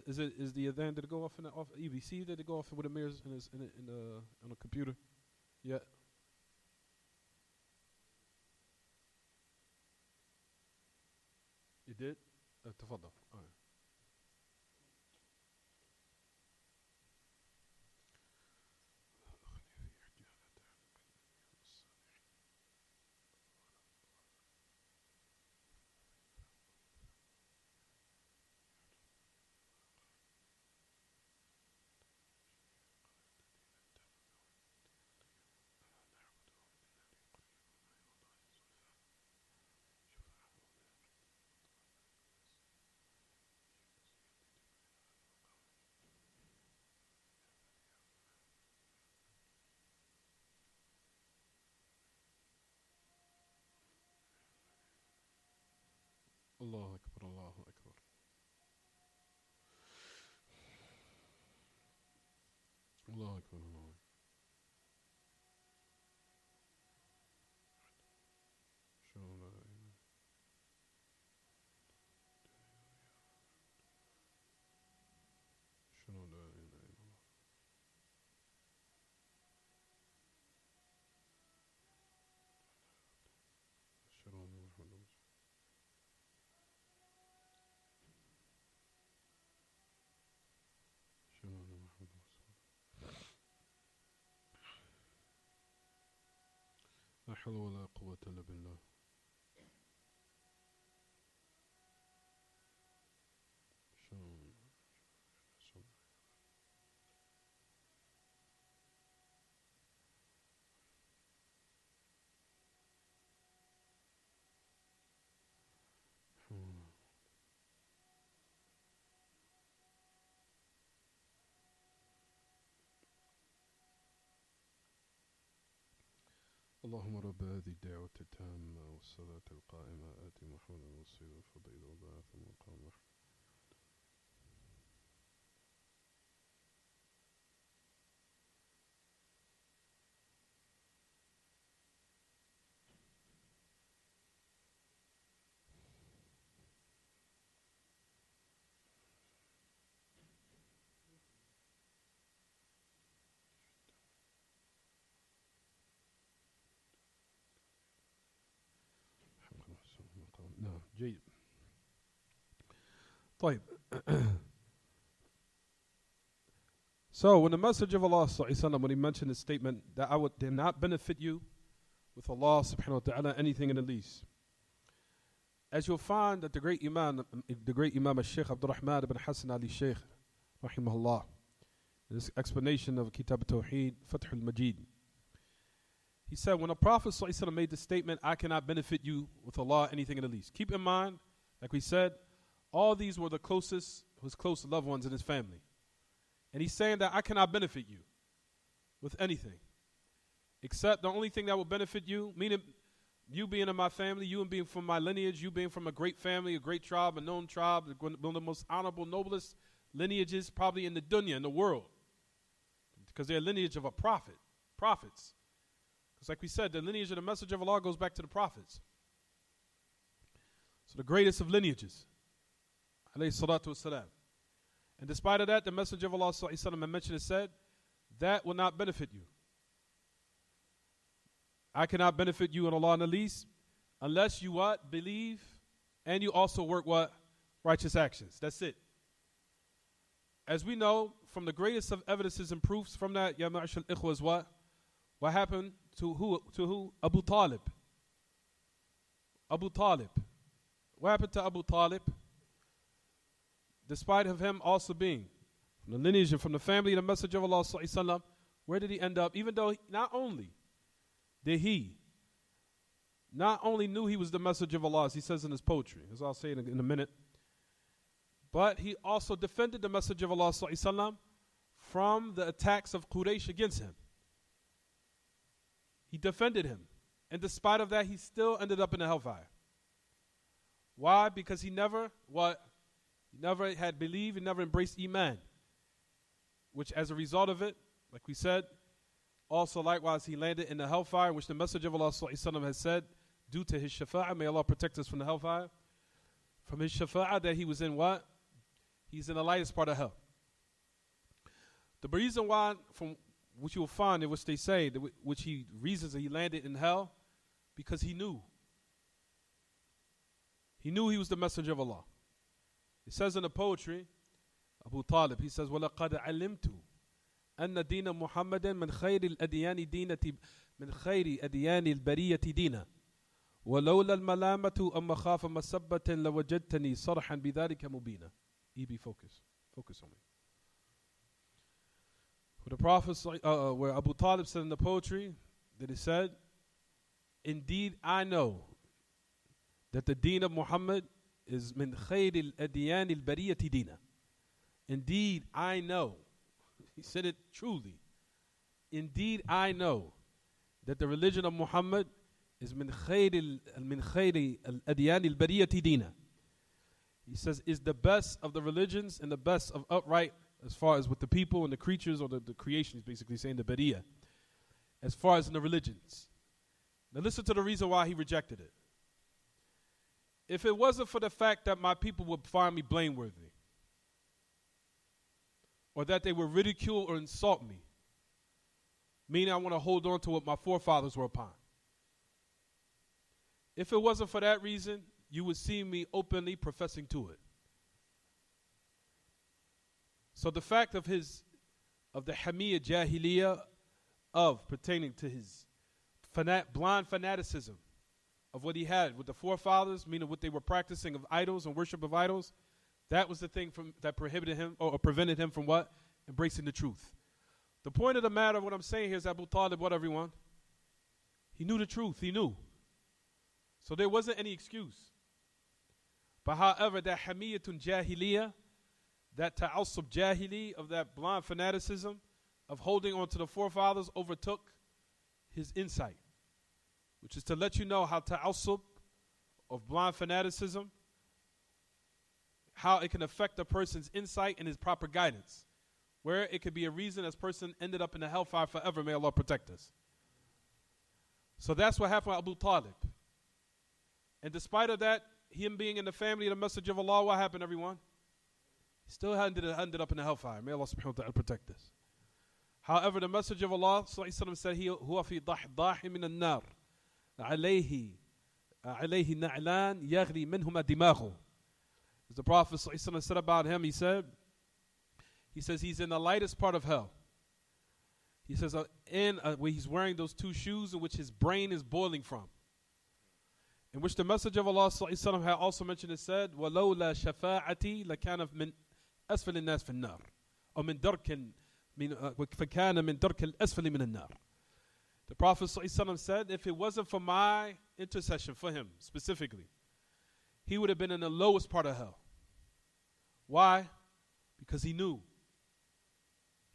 Is the event, did it go off in the off EBC? Did it go off with the mirrors on the computer? Yeah. You did? تفضل. All right. Allahu Akbar, Allahu Akbar. Allahu Akbar, Allahu Akbar. لا حول ولا قوة إلا بالله. اللهم رب هذه الدعوة التامة والصلاة القائمة آت محمد الوسيلة والفضيلة وبعث المقام محمود. نعم جيد. طيب. So when the Messenger of Allah ﷺ, when he mentioned his statement that did not benefit you with Allah subhanahu wa ta'ala anything in the least, as you'll find that the great Imam al-Shaykh Abdurrahman ibn Hassan Ali Shaykh rahimahullah, in this explanation of kitaab-attawheed, Fath al-Majid, he said, when the Prophet ﷺ made the statement, I cannot benefit you with Allah anything in the least. Keep in mind, like we said, all these were the closest, his close loved ones in his family. And he's saying that I cannot benefit you with anything. Except the only thing that will benefit you, meaning you being in my family, you and being from my lineage, you being from a great family, a great tribe, a known tribe, one of the most honorable, noblest lineages probably in the dunya, in the world. Because they're a lineage of a prophet, prophets. Because like we said, the lineage of the Messenger of Allah goes back to the prophets. So the greatest of lineages. Alayhi salatu wassalam. And despite of that, the Messenger of Allah sallallahu mentioned and said, that will not benefit you. I cannot benefit you in Allah in the least, unless you what? Believe, and you also work what? Righteous actions. That's it. As we know, from the greatest of evidences and proofs from that, Ya Ma'ashal Ikhwa, is what? What happened to who? Abu Talib. Abu Talib. What happened to Abu Talib? Despite of him also being from the lineage and from the family of the Messenger of Allah sallallahu alaihi wasallam, where did he end up? Even though not only did he not only knew he was the Messenger of Allah, as he says in his poetry, as I'll say in a minute, but he also defended the Messenger of Allah sallallahu alaihi wasallam from the attacks of Quraysh against him. He defended him. And despite of that, he still ended up in the hellfire. Why? Because he never had believed, he never embraced Iman. Which as a result of it, like we said, Also, likewise, he landed in the hellfire, which the Messenger of Allah sallallahu alaihi wasallam has said, due to his shafa'ah, may Allah protect us from the hellfire. From his shafa'ah, that he was in what? He's in the lightest part of hell. The reason why, from which you will find, in which they say, which he reasons that he landed in hell, because he knew. He knew he was the Messenger of Allah. It says in the poetry, Abu Talib, he says, وَلَقَدْ عَلِمْتُ أن دين محمد من خير الأديان دينة من خير أديان البرية دينا ولولا الملامة أم خاف مسبة لوجدتني صرحا بذلك مبينا. EB, focus on me. For the Prophet, where Abu Talib said in the poetry, that he said, indeed I know that the deen of Muhammad is من خير الأديان البرية دينا. Indeed I know. He said it truly. Indeed, I know that the religion of Muhammad is min khayri al-adyan al-bariyati dina. He says is the best of the religions and the best of upright as far as with the people and the creatures or the creation. He's basically saying the bariyah. As far as in the religions. Now listen to the reason why he rejected it. If it wasn't for the fact that my people would find me blameworthy, or that they would ridicule or insult me, meaning I want to hold on to what my forefathers were upon. If it wasn't for that reason, you would see me openly professing to it. So the fact of the Hamiyya Jahiliyyah, of pertaining to his blind fanaticism of what he had with the forefathers, meaning what they were practicing of idols and worship of idols, that was the thing that prohibited him or prevented him from what? Embracing the truth. The point of the matter of what I'm saying here is Abu Talib, what everyone? He knew the truth. He knew. So there wasn't any excuse. But however, that hamiyatun jahiliyyah, that ta'assub jahili, of that blind fanaticism, of holding on to the forefathers, overtook his insight. Which is to let you know how ta'assub of blind fanaticism, how it can affect a person's insight and his proper guidance. Where it could be a reason this person ended up in the hellfire forever. May Allah protect us. So that's what happened with Abu Talib. And despite of that, him being in the family of the Messenger of Allah, what happened, everyone? He still ended up in the hellfire. May Allah subhanahu wa ta'ala protect us. However, the Messenger of Allah said, هُوَ فِي ضَحْضَاحِ مِنَ النَّارِ عَلَيْهِ نَعْلَانِ يَغْلِي مِنْهُمَا دِمَاغُهُ. As the Prophet said about him, he says he's in the lightest part of hell. He says where he's wearing those two shoes in which his brain is boiling from. In which the Messenger of Allah had also mentioned and said, وَلَوْلَا شَفَاعَتِي لَكَانَ مِنْ أَسْفَلِ النَّاسِ فِي النَّارِ or فَكَانَ مِنْ دَرْكِ الْأَسْفَلِ مِنَ النَّارِ. The Prophet said, if it wasn't for my intercession for him specifically, he would have been in the lowest part of hell. Why? Because he knew.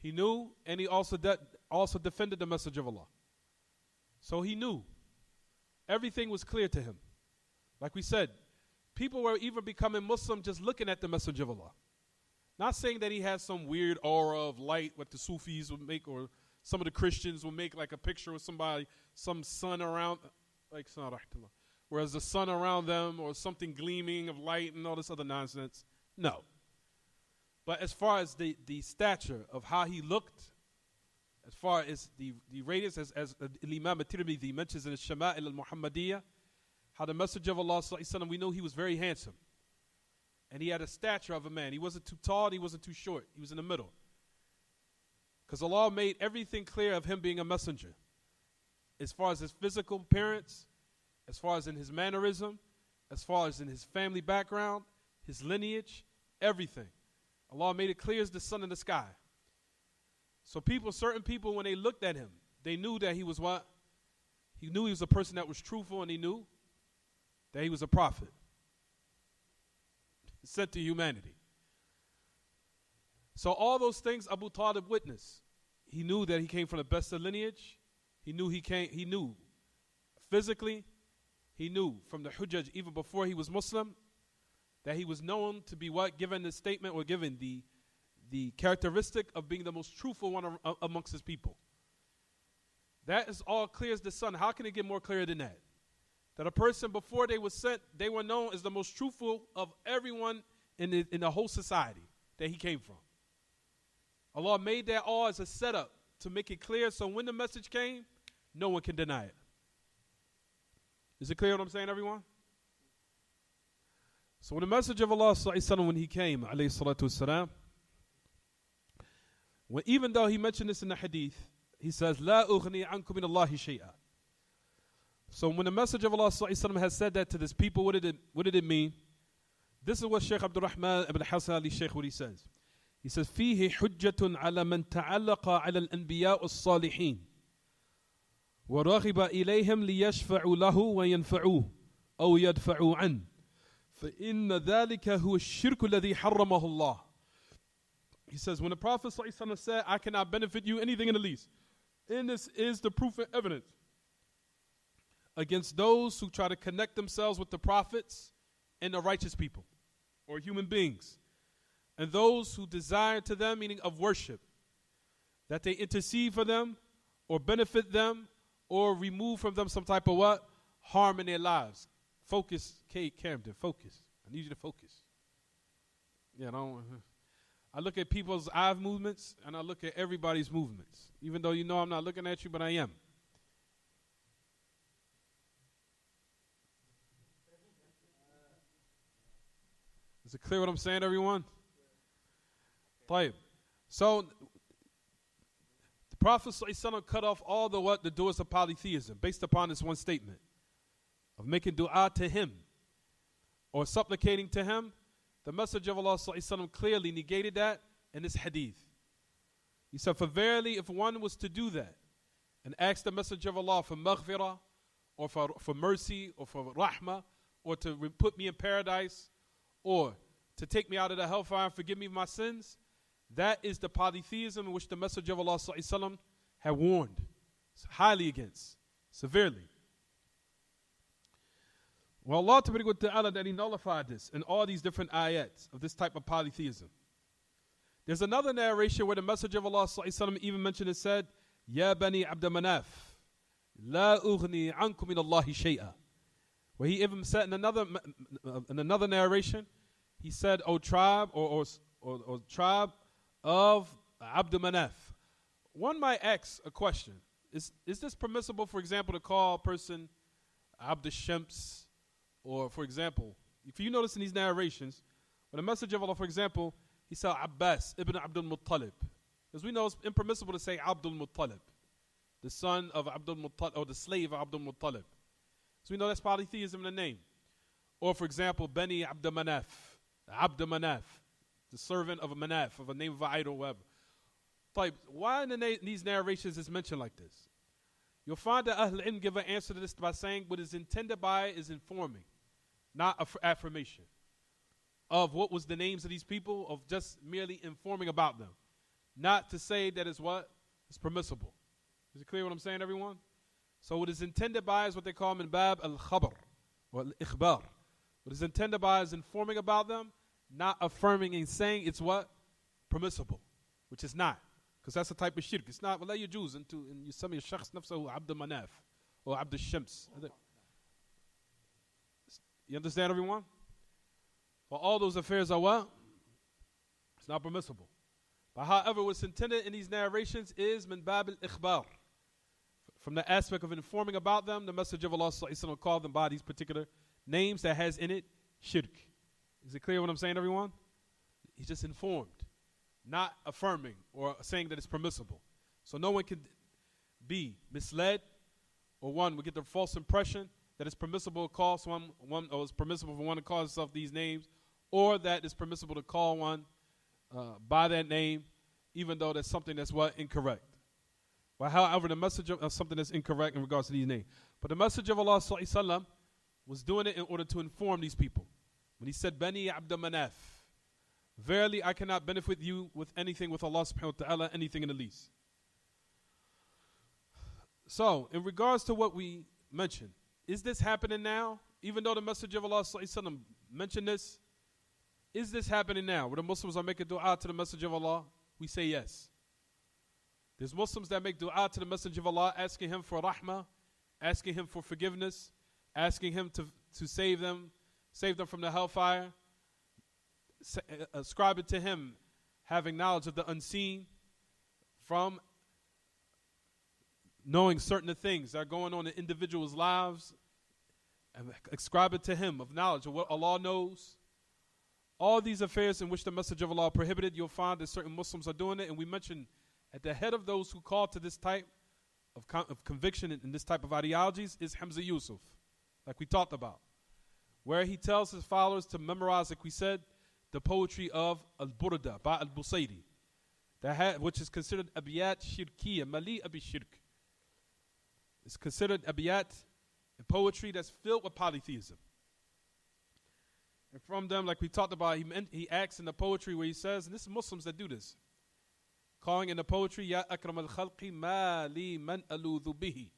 He knew, and he also defended the Messenger of Allah. So he knew. Everything was clear to him. Like we said, people were even becoming Muslim just looking at the Messenger of Allah. Not saying that he has some weird aura of light, what the Sufis would make, or some of the Christians would make like a picture of somebody, some sun around, like whereas the sun around them or something gleaming of light and all this other nonsense. No. But as far as the stature of how he looked, as far as the radius, as Imam At-Tirmidhi mentions in the Shama'il al-Muhammadiyah, how the Messenger of Allah, we know he was very handsome. And he had a stature of a man. He wasn't too tall, he wasn't too short. He was in the middle. Because Allah made everything clear of him being a messenger. As far as his physical appearance, as far as in his mannerism, as far as in his family background, his lineage, everything. Allah made it clear as the sun in the sky. So certain people, when they looked at him, they knew that he was what? He knew he was a person that was truthful, and he knew that he was a prophet sent to humanity. So all those things Abu Talib witnessed. He knew that he came from the best of lineage. He knew physically. He knew from the Hujjaj, even before he was Muslim, that he was known to be what? Given the statement, or given the characteristic of being the most truthful one amongst his people. That is all clear as the sun. How can it get more clear than that? That a person before they were sent, they were known as the most truthful of everyone in the whole society that he came from. Allah made that all as a setup to make it clear so when the message came, no one can deny it. Is it clear what I'm saying, everyone? So when the message of Allah when he came, alayhi salatu wasalam, even though he mentioned this in the hadith, he says, La ughni ankum min Allahi shay'a. So when the message of Allah has said that to this people, what did it mean? This is what Shaykh Abdurrahman ibn Hasan al-Shaykh, what he says. He says, فيه حجة على من تعلق على الأنبياء الصالحين ورغب إليهم ليشفعوا له وينفعوه أو يدفعوا عنه فإن ذلك هو الشرك الذي حرمه الله. He says, when the Prophet ﷺ said, I cannot benefit you anything in the least, and this is the proof and evidence against those who try to connect themselves with the prophets and the righteous people, or human beings, and those who desire to them, meaning of worship, that they intercede for them, or benefit them, or remove from them some type of what? Harm in their lives. Focus, Kate Camden, focus. I need you to focus. Yeah, I look at people's eye movements, and I look at everybody's movements. Even though you know I'm not looking at you, but I am. Is it clear what I'm saying, everyone? طيب. So, the Prophet ﷺ cut off all the doors of polytheism based upon this one statement of making dua to him or supplicating to him. The Messenger of Allah ﷺ clearly negated that in this hadith. He said, for verily, if one was to do that and ask the Messenger of Allah for maghfirah, or for mercy, or for rahmah, or to put me in paradise, or to take me out of the hellfire and forgive me my sins, that is the polytheism in which the Messenger of Allah ﷺ had warned highly against, severely. Well, Allah Ta'ala that He nullified this in all these different ayats of this type of polytheism. There's another narration where the Messenger of Allah ﷺ even mentioned and said, Ya Bani Abd Manaf, La ughni ankum min Allahi shay'a. Where he even said in another narration, he said, O tribe or tribe of Abd Manaf. One might ask a question. Is this permissible, for example, to call a person Abd Shams? Or, for example, if you notice in these narrations, when the Messenger of Allah, for example, he said Abbas ibn Abdul Muttalib. Because we know it's impermissible to say Abdul Muttalib, the son of Abdul Muttalib, or the slave of Abdul Muttalib. So we know that's polytheism in the name. Or, for example, Bani Abd Manaf, the servant of a Manaf, of a name of an idol, whatever. Why in these narrations is mentioned like this? You'll find that Ahl Ilm give an answer to this by saying what is intended by it is informing, not affirmation of what was the names of these people, of just merely informing about them. Not to say that is what is permissible. Is it clear what I'm saying, everyone? So what is intended by is what they call min bab al-khabar, or al-ikhbar. What is intended by is informing about them, not affirming and saying it's what? Permissible, which is not. Because that's a type of shirk. It's not, وَلَا يَجُوزُ أَن يُسَمِّيَ الشَّخْص نَفْسَهُ عَبْدَ مَنَاف or عَبْدَ الشَّمْس. You understand, everyone? For all those affairs are what? It's not permissible. But however, what's intended in these narrations is min bab al-ikhbar. From the aspect of informing about them, the Messenger of Allah will call them by these particular names that has in it shirk. Is it clear what I'm saying, everyone? He's just informed, not affirming or saying that it's permissible. So no one can be misled, or one would get the false impression that it's permissible to call someone, or it's permissible for one to call himself these names, or that it's permissible to call one by that name, even though that's something that's what? Incorrect. But however, the message of something that's incorrect in regards to these names. But the Messenger of Allah ﷺ was doing it in order to inform these people. When he said, Bani Abd Manaf, verily I cannot benefit you with anything with Allah subhanahu wa ta'ala, anything in the least. So, in regards to what we mentioned, is this happening now? Even though the Messenger of Allah ﷺ mentioned this, is this happening now? Where the Muslims are making dua to the Messenger of Allah, we say yes. There's Muslims that make dua to the Messenger of Allah, asking him for rahmah, asking him for forgiveness, asking him to save them from the hellfire, ascribing to him having knowledge of the unseen, from knowing certain things that are going on in individuals' lives, and ascribing to him of knowledge of what Allah knows. All these affairs in which the Messenger of Allah prohibited, you'll find that certain Muslims are doing it. And we mentioned at the head of those who call to this type of conviction and this type of ideologies is Hamzah Yusuf, like we talked about, where he tells his followers to memorize, like we said, the poetry of Al-Burda by Al-Busayri, which is considered abiyat shirkiyya, mali'a bi-shirk. It's considered abiyat, a poetry that's filled with polytheism. And from them, like we talked about, he acts in the poetry where he says, and this is Muslims that do this, calling in the poetry, Ya akram al-khalqi ma li man aludhu bihi,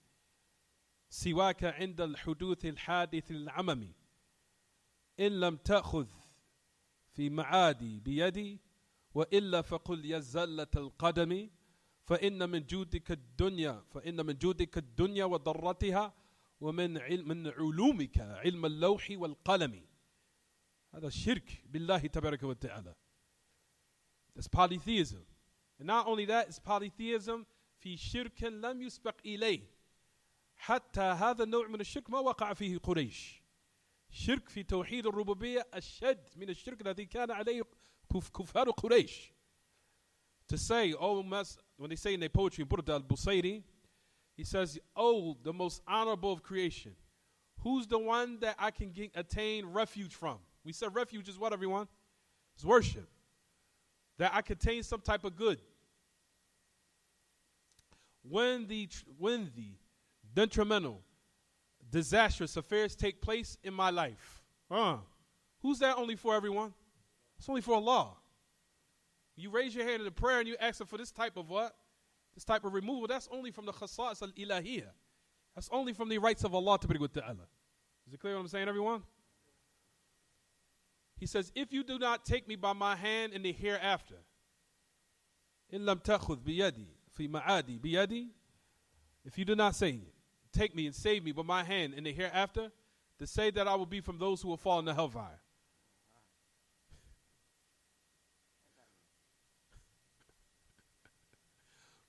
siwaka inda al-huduth al-hadith al-amami, in lam ta'khudh fi ma'adi biyadi, wa illa faqul ya zallat al-qadami, فإن من جودك الدنيا وضرتها ومن علومك علم اللوح والقلم. هذا شرك بالله تبارك وتعالى. That's polytheism. And not only that, it's polytheism في شرك لم يسبق إليه. حتى هذا النوع من الشرك ما وقع فيه قريش. شرك في توحيد الربوبية أشد من الشرك الذي كان عليه كفار قريش. To say, when they say in their poetry, Burda al-Busayri, he says, oh, the most honorable of creation, who's the one that I can attain refuge from? We said refuge is what, everyone? It's worship. That I can attain some type of good. When the detrimental, disastrous affairs take place in my life, who's that only for, everyone? It's only for Allah. You raise your hand in the prayer and you ask for this type of what? This type of removal. That's only from the khasa'is al-ilahiyya. That's only from the rights of Allah ta'ala. Is it clear what I'm saying, everyone? He says, if you do not take me by my hand in the hereafter, in lam ta'khudh biyadi fi ma'adi biyadi, if you do not say, take me and save me by my hand in the hereafter, to say that I will be from those who will fall in the hellfire.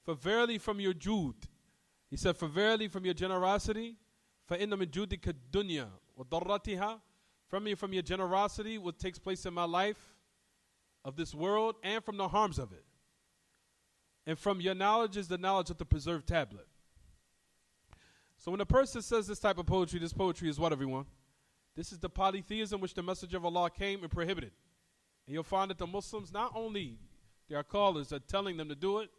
For verily from your jude, he said, for verily from your generosity, فَإِنَّ مِن جُودِكَ الدُّنْيَا وَضَرَّتِهَا, from your generosity, what takes place in my life, of this world, and from the harms of it. And from your knowledge is the knowledge of the preserved tablet. So when a person says this type of poetry, this poetry is what, everyone? This is the polytheism which the Messenger of Allah came and prohibited. And you'll find that the Muslims, not only their callers are telling them to do it,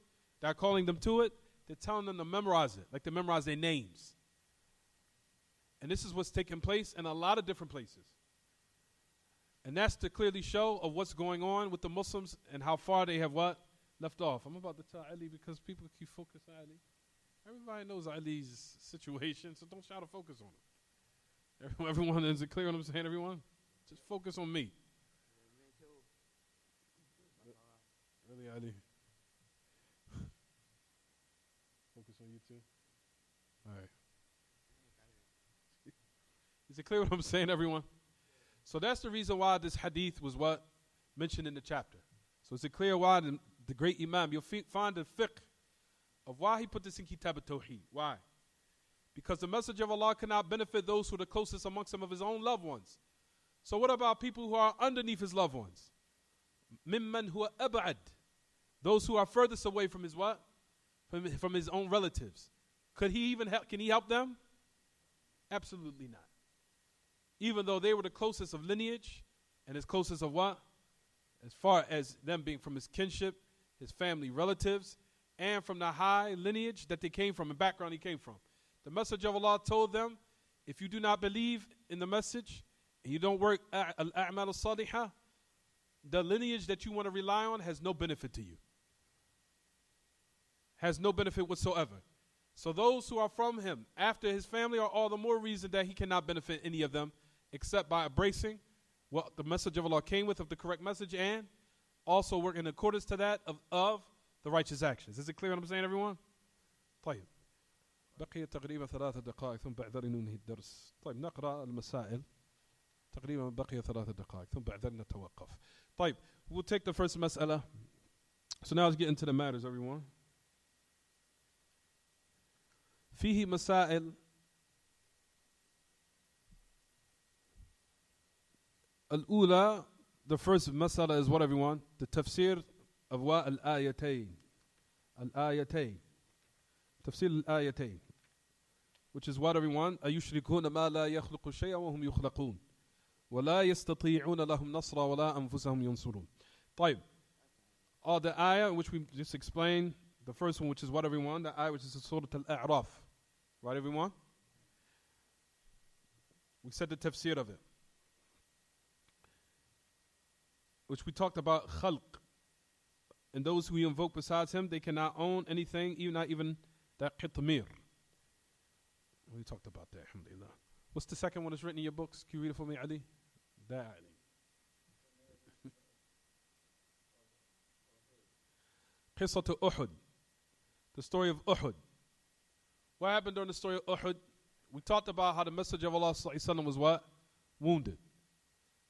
they're calling them to it, they're telling them to memorize it, like they memorize their names. And this is what's taking place in a lot of different places. And that's to clearly show of what's going on with the Muslims and how far they have what? Left off. I'm about to tell Ali because people keep focusing on Ali. Everybody knows Ali's situation, so don't try to focus on him. Everyone, is it clear what I'm saying, everyone? Just focus on me. Really, Ali? Focus on you too? All right. Is it clear what I'm saying, everyone? So that's the reason why this hadith was what? Mentioned in the chapter. So is it clear why the great Imam, you'll find the fiqh of why he put this in kitaab-attawheed. Why? Because the Messenger of Allah cannot benefit those who are the closest amongst some of his own loved ones. So what about people who are underneath his loved ones? Mimman huwa ab'ad. Those who are furthest away from his what? From his own relatives. Could he even help? Can he help them? Absolutely not. Even though they were the closest of lineage and his closest of what? As far as them being from his kinship, his family relatives, and from the high lineage that they came from and background he came from. The Messenger of Allah told them, if you do not believe in the message and you don't work al-a'mal al-salihah, the lineage that you want to rely on has no benefit to you. Has no benefit whatsoever. So those who are from him after his family are all the more reason that he cannot benefit any of them except by embracing what the Messenger of Allah came with of the correct message and also work in accordance to that of the righteous actions. Is it clear what I'm saying, everyone? طيب. بقي تقريبا 3 دقائق ثم بعد ذلك ننهي الدرس. طيب نقرأ المسائل. تقريبا بقي 3 دقائق ثم بعد ذلك نتوقف. طيب, we'll take the first مسألة. So now let's get into the matters, everyone. فيه مسائل. الأولى, the first مسألة is what, everyone? The tafsir of what? الآيتين. الآيتين. تفسير الآيتين. Which is what, everyone? أيشركون ما لا يخلق شيئا وهم يخلقون ولا يستطيعون لهم نصرا ولا أنفسهم ينصرون. طيب. The ayah which we just explained, the first one, which is what, everyone? The ayah which is Surah Al-A'raf. Right, everyone? We said the tafsir of it, which we talked about khalq. And those who we invoke besides him, they cannot own anything, even not even that qitmir. We talked about that, alhamdulillah. What's the second one that's written in your books? Can you read it for me, Ali? That Ali. Qissatu Uhud. The story of Uhud. What happened during the story of Uhud? We talked about how the Messenger of Allah ﷺ was what? Wounded.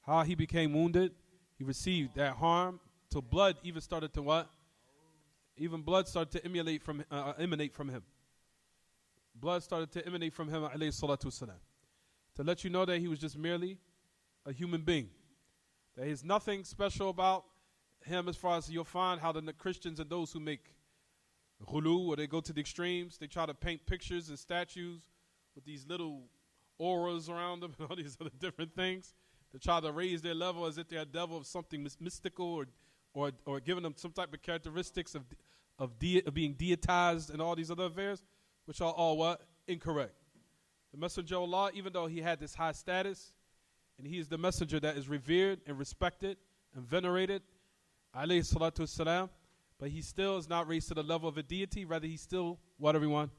How he became wounded. He received that harm till blood even started to what? Even blood started to emanate from him. Blood started to emanate from him, alayhi salatu wasalam. To let you know that he was just merely a human being. There is nothing special about him as far as you'll find how the Christians and those who make ghulu, or they go to the extremes, they try to paint pictures and statues with these little auras around them and all these other different things. They try to raise their level as if they're a devil of something mystical or giving them some type of characteristics of being deitized and all these other affairs, which are all what? Incorrect. The Messenger of Allah, even though he had this high status, and he is the messenger that is revered and respected and venerated, alayhi salatu wassalam, but he still is not raised to the level of a deity. Rather, he's still, what, everyone?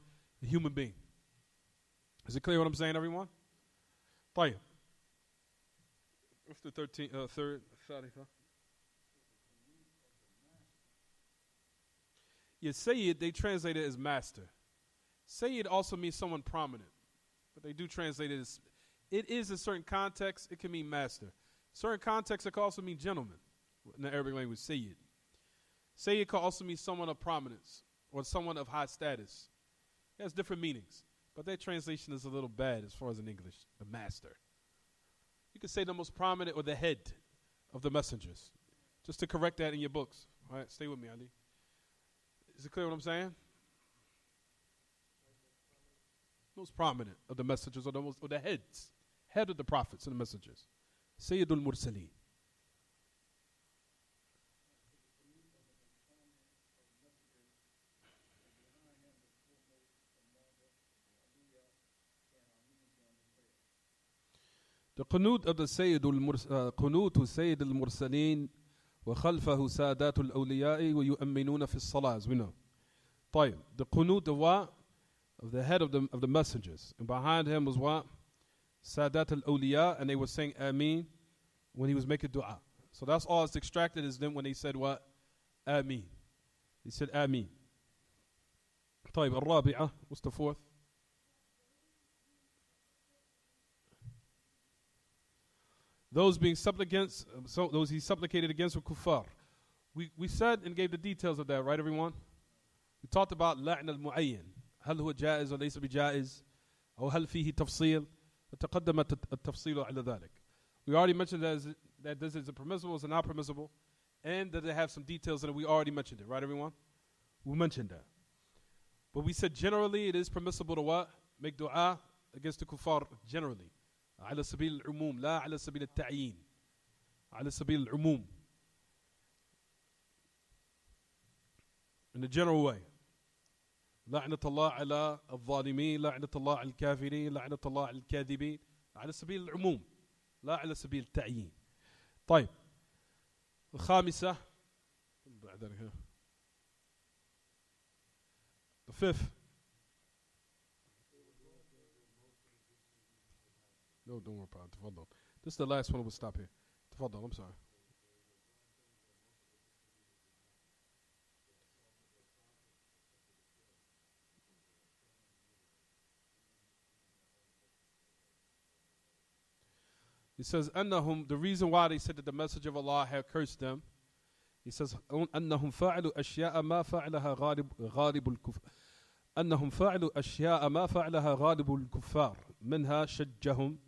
A human being. Is it clear what I'm saying, everyone? طيب. What's the third? Yeah, Sayyid, they translate it as master. Sayyid also means someone prominent, but they do translate it as, it is in certain contexts, it can mean master. Certain contexts, it can also mean gentleman. In the Arabic language, Sayyid. Sayyid can also mean someone of prominence or someone of high status. It has different meanings, but that translation is a little bad as far as in English, the master. You could say the most prominent or the head of the messengers. Just to correct that in your books. All right, stay with me, Ali. Is it clear what I'm saying? Most prominent of the messengers, or the heads. Head of the prophets and the messengers. Sayyidul Mursaleen. The qunut of the قنوت سيد المرسلين وخلفه سادات الأولياء ويؤمنون في الصلاة, as we know. طيب, the qunut of what? Of the head of the messengers. And behind him was what? Sadat al-awliya, and they were saying Ameen when he was making dua. So that's all that's extracted is then when they said what? Ameen. He said Ameen. طيب, الرابعة, what's the fourth? Those being supplicants, so those he supplicated against were kuffar. We said and gave the details of that, right, everyone? We talked about لعن المعين. هل هو جائز وليس بجائز أو هل فيه تفصيل وتقدم التفصيل على ذلك. We already mentioned that this is a permissible, is it not permissible, and that they have some details in it. We already mentioned it, right, everyone? We mentioned that. But we said generally it is permissible to what? Make dua against the kuffar generally. على سبيل العموم لا على سبيل التعيين. على سبيل العموم. In the general way. لعنة الله على الظالمين, لعنة الله على الكافرين, لعنة الله على الكاذبين, على سبيل العموم لا على سبيل التعيين. طيب, الخامسة, the fifth. No, don't worry about it. تفضل. This is the last one. We'll stop here. تفضل, I'm sorry. He says, أنهم, the reason why they said that the Messenger of Allah had cursed them, he says, أنهم فعلوا أشياء ما فعلها غالب الكفار أنهم فعلوا أشياء ما فعلها غالب الكفار منها شجهم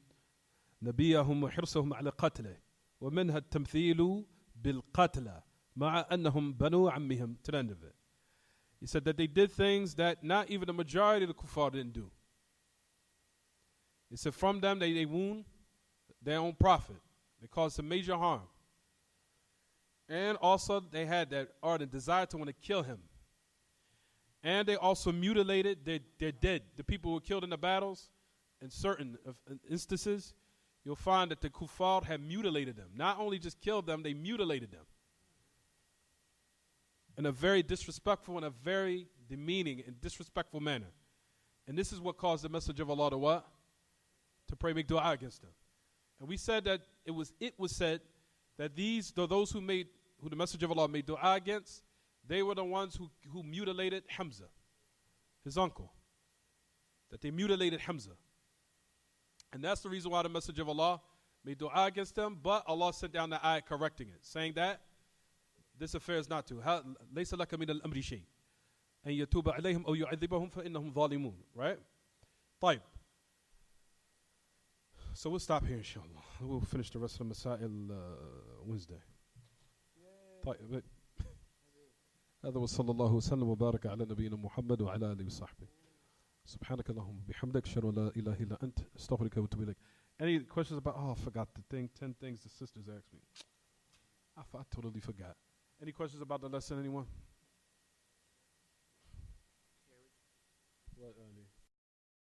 نبيهم وحرصهم على قتله ومنها التمثيل بالقتلى مع أنهم بنو عمهم, to the end of it. He said that they did things that not even the majority of the kuffar didn't do. He said from them they wound their own prophet. They caused some major harm. And also they had that ardent desire to want to kill him. And they also mutilated their dead. The people who were killed in the battles, in certain instances, you'll find that the kuffar had mutilated them. Not only just killed them, they mutilated them. In a very disrespectful and a very demeaning and disrespectful manner. And this is what caused the Messenger of Allah to what? To pray, make dua against them. And we said that it was said that those who the Messenger of Allah made dua against, they were the ones who mutilated Hamzah, his uncle. That they mutilated Hamzah. And that's the reason why the Messenger of Allah made dua against them, but Allah sent down the ayat correcting it, saying that this affair is not to. لَيْسَ لَكَ مِنَ الْأَمْرِ شَيْءٍ أَن يَتُوبَ عَلَيْهِمْ أَوْ يُعَذِّبَهُمْ فَإِنَّهُمْ ظَالِمُونَ. Right? طيب. So we'll stop here, inshallah. We'll finish the rest of the Masail Wednesday. طيب. هذا وصلى الله وسلم وبارك على نبينا محمد وعلى آله وصحبه. سبحانك اللهم وبحمدك أشهد أن لا إله إلا أنت أستغفرك وأتوب إليك. Any questions about? Oh, I forgot the thing. 10 things the sisters asked me. I totally forgot. Any questions about the lesson, anyone?